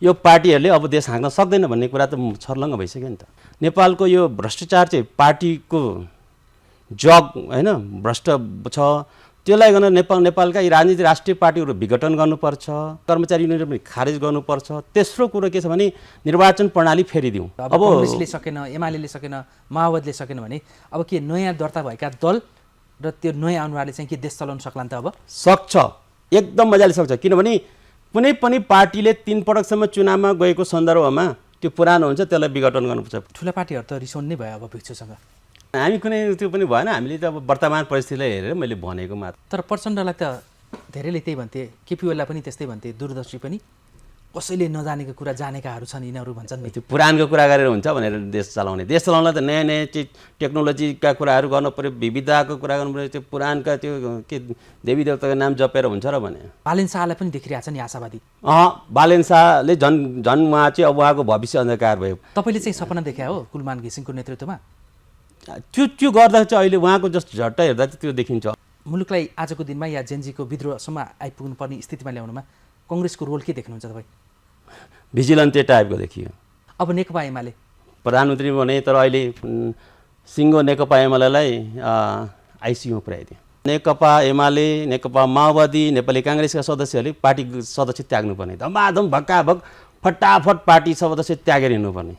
यो पार्टीहरूले अब देश हाँक्न सक्दैन भन्ने कुरा त छर्लङ्ग भइसक्यो नि त। नेपालको यो भ्रष्टाचार चाहिँ पार्टीको जग होइन भ्रष्ट छ, त्यसलाई गर्न नेपालका यी राजनीतिक राष्ट्रिय पार्टीहरू विघटन गर्नुपर्छ, कर्मचारी युनियनहरू पनि खारेज गर्नुपर्छ। तेस्रो कुरो के छ भने निर्वाचन प्रणाली फेरिदिउँ। अब कांग्रेसले सकेन, एमाले सकेन, माओवादीले सकेन भने अब के नयाँ दर्ता भएका दल र त्यो नयाँ अनुहारले चाहिँ के देश चलाउन सक्ला त? अब सक्छ, एकदम मजाले सक्छ। किनभने कुनै पनि पार्टीले 3 पटकसम्म चुनावमा गएको सन्दर्भमा त्यो पुरानो हुन्छ, त्यसलाई विघटन गर्नुपर्छ। ठुला पार्टीहरू त रिसाउनु नै भयो अब भिक्षुसँग। हामी कुनै त्यो पनि भएन, हामीले त अब वर्तमान परिस्थितिलाई हेरेर मैले भनेको मात्र। तर प्रचण्डलाई त धेरैले त्यही भन्थे, केपी ओलीलाई पनि त्यस्तै भन्थे, दूरदर्शी पनि कसैले नजानेको कुरा जानेकाहरू छन् यिनीहरू भन्छन् नि। त्यो पुरानको कुरा गरेर हुन्छ भनेर देश चलाउने, देश चलाउनलाई त नयाँ नयाँ चिज टेक्नोलोजीका कुराहरू गर्नु पऱ्यो, विविधताको कुरा गर्नु पऱ्यो। त्यो पुरानका त्यो के देवी देवताको नाम जपेर हुन्छ र भने बालेन शाहलाई पनि देखिरहेको छ नि आशावादी। बालेन शाहले झन् उहाँ चाहिँ अब उहाँको भविष्य अन्धकार भयो। तपाईँले चाहिँ सपना देखायो हो कुलमान घिसिङको नेतृत्वमा? त्यो गर्दा चाहिँ अहिले उहाँको जस्ट झट्ट हेर्दा चाहिँ त्यो देखिन्छ। मुलुकलाई आजको दिनमा या जेनजीको विद्रोहसम्म आइपुग्नु पर्ने स्थितिमा ल्याउनुमा कांग्रेसको रोल के देख्नुहुन्छ तपाईँ? भिजिलेन्टे टाइपको देखियो। अब नेकपा एमाले प्रधानमन्त्री भने तर अहिले सिङ्गो नेकपा एमालेलाई आइसियुमा पुर्याइदियो। नेकपा एमाले, नेकपा माओवादी, नेपाली काङ्ग्रेसका सदस्यहरूले पार्टी सदस्य त्याग्नुपर्ने, धमाधम भक्काभक फटाफट पार्टी सदस्य त्यागेर हिँड्नुपर्ने।